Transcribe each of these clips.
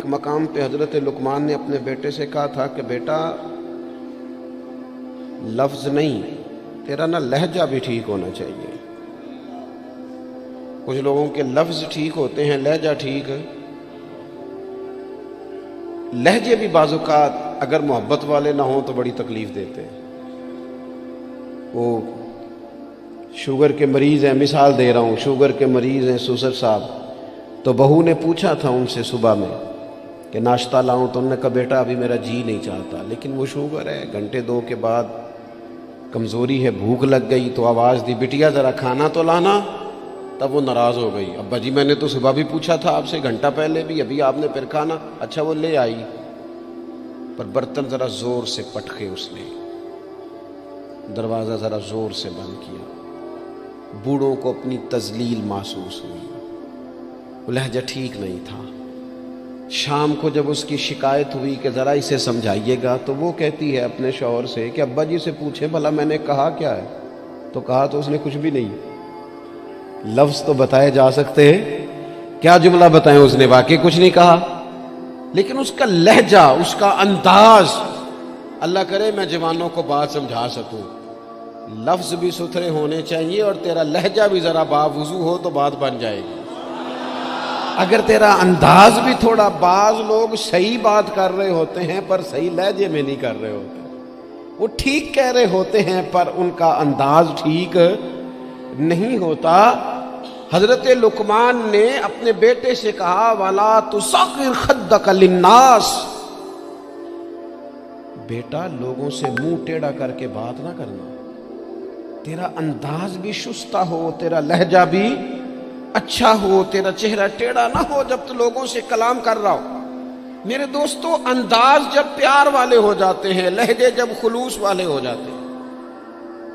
ایک مقام پہ حضرت لقمان نے اپنے بیٹے سے کہا تھا کہ بیٹا لفظ نہیں، تیرا نا لہجہ بھی ٹھیک ہونا چاہیے۔ کچھ لوگوں کے لفظ ٹھیک ہوتے ہیں، لہجہ ٹھیک ہے۔ لہجے بھی بعض اوقات اگر محبت والے نہ ہوں تو بڑی تکلیف دیتے ہیں۔ وہ شوگر کے مریض ہیں، مثال دے رہا ہوں، شوگر کے مریض ہیں سوسر صاحب، تو بہو نے پوچھا تھا ان سے صبح میں کہ ناشتہ لاؤں، تو انہوں نے کہا بیٹا ابھی میرا جی نہیں چاہتا، لیکن وہ شوگر ہے، گھنٹے دو کے بعد کمزوری ہے، بھوک لگ گئی تو آواز دی بٹیا ذرا کھانا تو لانا۔ تب وہ ناراض ہو گئی، ابا جی میں نے تو صبح بھی پوچھا تھا آپ سے، گھنٹہ پہلے بھی، ابھی آپ نے پھر کھانا۔ اچھا وہ لے آئی، پر برتن ذرا زور سے پٹکے، اس نے دروازہ ذرا زور سے بند کیا۔ بوڑھوں کو اپنی تذلیل محسوس ہوئی، وہ لہجہ ٹھیک نہیں تھا۔ شام کو جب اس کی شکایت ہوئی کہ ذرا اسے سمجھائیے گا، تو وہ کہتی ہے اپنے شوہر سے کہ ابا جی سے پوچھیں بھلا میں نے کہا کیا ہے؟ تو کہا تو اس نے کچھ بھی نہیں۔ لفظ تو بتائے جا سکتے ہیں، کیا جملہ بتائیں، اس نے واقعی کچھ نہیں کہا، لیکن اس کا لہجہ، اس کا انداز، اللہ کرے میں جوانوں کو بات سمجھا سکوں۔ لفظ بھی ستھرے ہونے چاہیے اور تیرا لہجہ بھی ذرا باوضو ہو تو بات بن جائے گی۔ اگر تیرا انداز بھی تھوڑا، بعض لوگ صحیح بات کر رہے ہوتے ہیں پر صحیح لہجے میں نہیں کر رہے ہوتے، وہ ٹھیک کہہ رہے ہوتے ہیں پر ان کا انداز ٹھیک نہیں ہوتا۔ حضرت لقمان نے اپنے بیٹے سے کہا وَلَا تُصَغِّرْ خَدَّكَ لِلنَّاسِ، بیٹا لوگوں سے منہ ٹیڑھا کر کے بات نہ کرنا، تیرا انداز بھی شستہ ہو، تیرا لہجہ بھی اچھا ہو، تیرا چہرہ ٹیڑھا نہ ہو جب تو لوگوں سے کلام کر رہا ہو۔ میرے دوستو، انداز جب پیار والے ہو جاتے ہیں، لہجے جب خلوص والے ہو جاتے ہیں،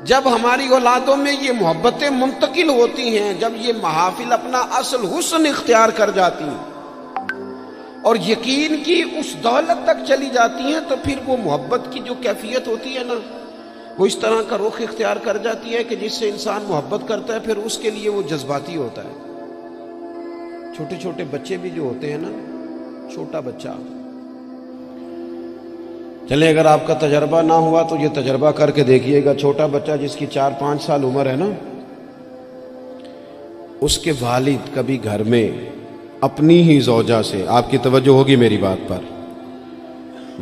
جب ہماری اولادوں میں یہ محبتیں منتقل ہوتی ہیں، جب یہ محافل اپنا اصل حسن اختیار کر جاتی ہیں اور یقین کی اس دولت تک چلی جاتی ہیں، تو پھر وہ محبت کی جو کیفیت ہوتی ہے نا، وہ اس طرح کا رخ اختیار کر جاتی ہے کہ جس سے انسان محبت کرتا ہے پھر اس کے لیے وہ جذباتی ہوتا ہے۔ چھوٹے چھوٹے بچے بھی جو ہوتے ہیں نا، چھوٹا بچہ، چلے اگر آپ کا تجربہ نہ ہوا تو یہ تجربہ کر کے دیکھیے گا، چھوٹا بچہ جس کی 4-5 سال عمر ہے نا، اس کے والد کبھی گھر میں اپنی ہی زوجہ سے، آپ کی توجہ ہوگی میری بات پر،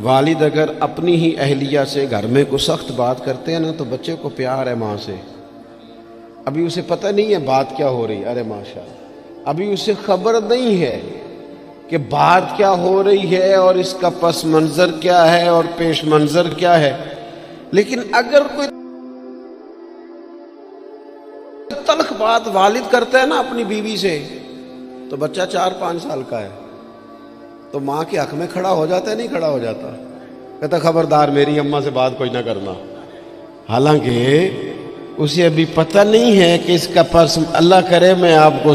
والد اگر اپنی ہی اہلیہ سے گھر میں کوئی سخت بات کرتے ہیں نا تو بچے کو پیار ہے ماں سے، ابھی اسے پتہ نہیں ہے بات کیا ہو رہی، ارے ماشاءاللہ، ابھی اسے خبر نہیں ہے کہ بات کیا ہو رہی ہے اور اس کا پس منظر کیا ہے اور پیش منظر کیا ہے، لیکن اگر کوئی تلخ بات والد کرتا ہے نا اپنی بیوی سے، تو بچہ 4-5 سال کا ہے تو ماں کے حق میں کھڑا ہو جاتا ہے، نہیں کھڑا ہو جاتا، کہتا خبردار میری اماں سے بات کوئی نہ کرنا، حالانکہ اسے ابھی پتہ نہیں ہے کہ اس کا پس، اللہ کرے میں آپ کو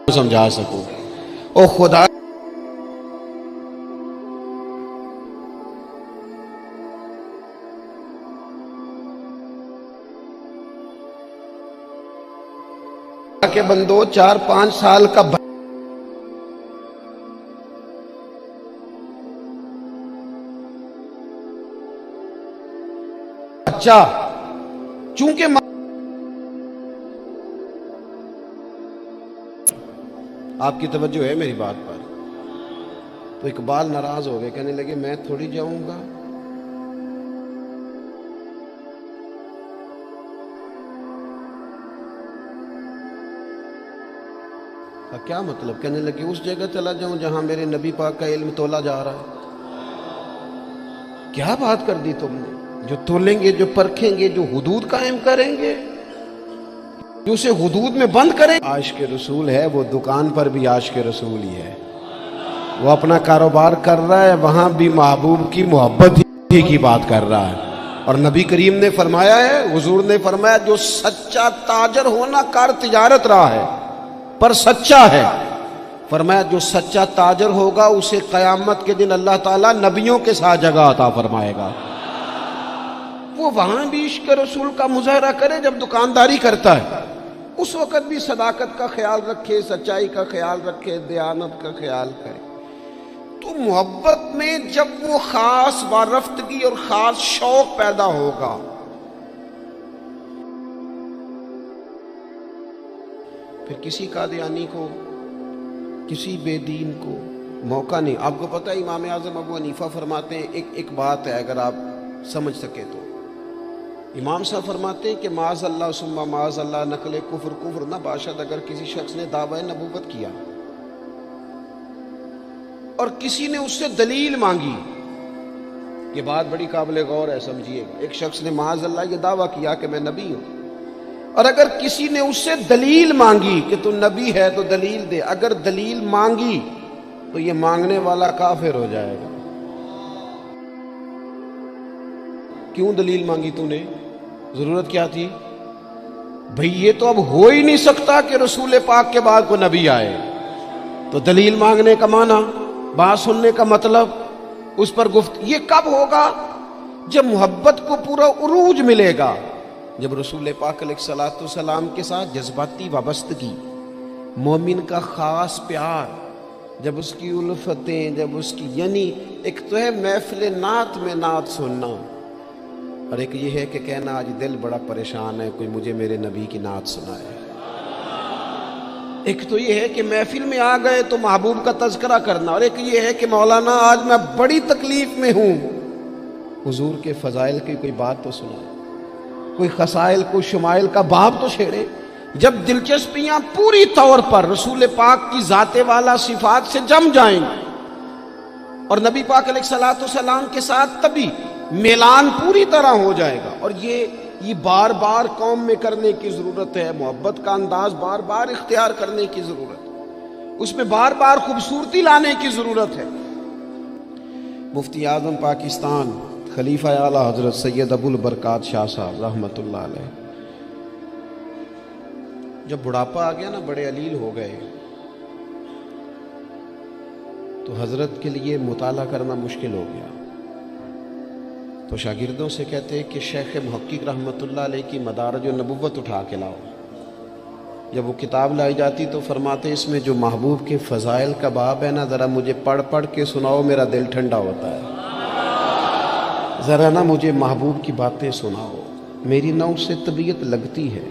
سمجھا سکوں۔ او خدا، کے بندو 4-5 سال کا بچہ، چونکہ آپ کی توجہ ہے میری بات پر، تو اقبال ناراض ہو گئے، کہنے لگے میں تھوڑی جاؤں گا، کیا مطلب؟ کہنے لگے اس جگہ چلا جاؤں جہاں میرے نبی پاک کا علم تولا جا رہا ہے۔ کیا بات کر دی تم نے؟ جو تولیں گے، جو پرکھیں گے، جو حدود قائم کریں گے، جو اسے حدود میں بند کریں۔ عاشق رسول ہے، وہ دکان پر بھی عاشق رسول ہی ہے، وہ اپنا کاروبار کر رہا ہے، وہاں بھی محبوب کی محبت ہی بڈھی کی بات کر رہا ہے۔ اور نبی کریم نے فرمایا ہے، حضور نے فرمایا، جو سچا تاجر ہونا کار تجارت رہا ہے پر سچا ہے، فرمایا جو سچا تاجر ہوگا اسے قیامت کے دن اللہ تعالیٰ نبیوں کے ساتھ جگہ عطا فرمائے گا۔ وہ وہاں بھی عشق رسول کا مظاہرہ کرے جب دکانداری کرتا ہے، اس وقت بھی صداقت کا خیال رکھے، سچائی کا خیال رکھے، دیانت کا خیال کرے۔ تو محبت میں جب وہ خاص وارفتگی اور خاص شوق پیدا ہوگا، پھر کسی قادیانی کو، کسی بے دین کو موقع نہیں۔ آپ کو پتہ ہے امام اعظم ابو حنیفہ فرماتے ہیں، ایک بات ہے اگر آپ سمجھ سکے تو، امام صاحب فرماتے ہیں کہ معاذ اللہ ثم معاذ اللہ نقل کفر نہ باشد، اگر کسی شخص نے دعوی نبوت کیا اور کسی نے اس سے دلیل مانگی، یہ بات بڑی قابل غور ہے، سمجھیے، ایک شخص نے معاذ اللہ یہ دعویٰ کیا کہ میں نبی ہوں، اور اگر کسی نے اس سے دلیل مانگی کہ تو نبی ہے تو دلیل دے، اگر دلیل مانگی تو یہ مانگنے والا کافر ہو جائے گا۔ کیوں دلیل مانگی تو نے؟ ضرورت کیا تھی؟ بھئی یہ تو اب ہو ہی نہیں سکتا کہ رسول پاک کے بعد کوئی نبی آئے، تو دلیل مانگنے کا معنی، بات سننے کا مطلب، اس پر یہ کب ہوگا؟ جب محبت کو پورا عروج ملے گا، جب رسول پاک علیہ الصلوۃ والسلام کے ساتھ جذباتی وابستگی، مومن کا خاص پیار، جب اس کی الفتیں، جب اس کی، یعنی ایک تو ہے محفل نعت میں نعت سننا، اور ایک یہ ہے کہ کہنا آج دل بڑا پریشان ہے، کوئی مجھے میرے نبی کی نعت سنائے۔ ایک تو یہ ہے کہ محفل میں آ گئے تو محبوب کا تذکرہ کرنا، اور ایک یہ ہے کہ مولانا آج میں بڑی تکلیف میں ہوں، حضور کے فضائل کی کوئی بات تو سنائے، کوئی خصائل، کوئی شمائل کا باب تو چھیڑے۔ جب دلچسپیاں پوری طور پر رسول پاک کی ذات والا صفات سے جم جائیں اور نبی پاک علیہ الصلوۃ والسلام کے ساتھ تبھی میلان پوری طرح ہو جائے گا، اور یہ بار بار قوم میں کرنے کی ضرورت ہے، محبت کا انداز بار بار اختیار کرنے کی ضرورت ہے، اس میں بار بار خوبصورتی لانے کی ضرورت ہے۔ مفتی اعظم پاکستان خلیفہ اعلیٰ حضرت سید ابو البرکات شاہ صاحب رحمۃ اللہ علیہ، جب بڑھاپا آ گیا نا، بڑے علیل ہو گئے، تو حضرت کے لیے مطالعہ کرنا مشکل ہو گیا، تو شاگردوں سے کہتے کہ شیخ محقق رحمۃ اللہ علیہ کی مدارج النبوت اٹھا کے لاؤ۔ جب وہ کتاب لائی جاتی تو فرماتے اس میں جو محبوب کے فضائل کا باب ہے نا، ذرا مجھے پڑھ پڑھ کے سناؤ، میرا دل ٹھنڈا ہوتا ہے، ذرا نا مجھے محبوب کی باتیں سناؤ، میری نہ اس سے طبیعت لگتی ہے،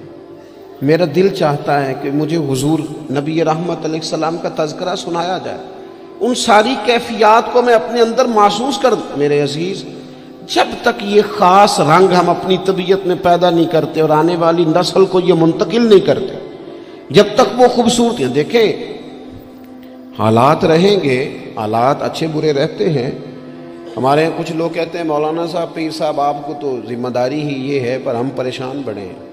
میرا دل چاہتا ہے کہ مجھے حضور نبی رحمت علیہ السلام کا تذکرہ سنایا جائے، ان ساری کیفیات کو میں اپنے اندر محسوس کر۔ میرے عزیز، جب تک یہ خاص رنگ ہم اپنی طبیعت میں پیدا نہیں کرتے اور آنے والی نسل کو یہ منتقل نہیں کرتے، جب تک وہ خوبصورتیاں، دیکھیں حالات رہیں گے، حالات اچھے برے رہتے ہیں۔ ہمارے یہاں کچھ لوگ کہتے ہیں مولانا صاحب، پیر صاحب، آپ کو تو ذمہ داری ہی یہ ہے، پر ہم پریشان بڑے ہیں،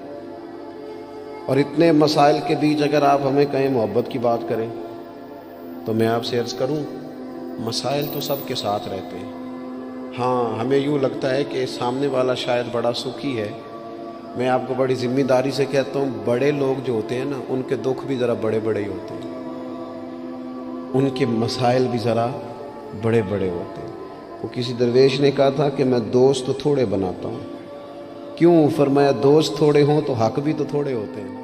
اور اتنے مسائل کے بیچ اگر آپ ہمیں کہیں محبت کی بات کریں تو میں آپ سے عرض کروں، مسائل تو سب کے ساتھ رہتے ہیں۔ ہاں، ہمیں یوں لگتا ہے کہ سامنے والا شاید بڑا سکھی ہے۔ میں آپ کو بڑی ذمہ داری سے کہتا ہوں، بڑے لوگ جو ہوتے ہیں نا، ان کے دکھ بھی ذرا بڑے بڑے ہی ہوتے ہیں، ان کے مسائل بھی ذرا بڑے بڑے ہوتے ہیں۔ وہ کسی درویش نے کہا تھا کہ میں دوست تو تھوڑے بناتا ہوں، کیوں؟ فرمایا دوست تھوڑے ہوں تو حق بھی تو تھوڑے ہوتے ہیں۔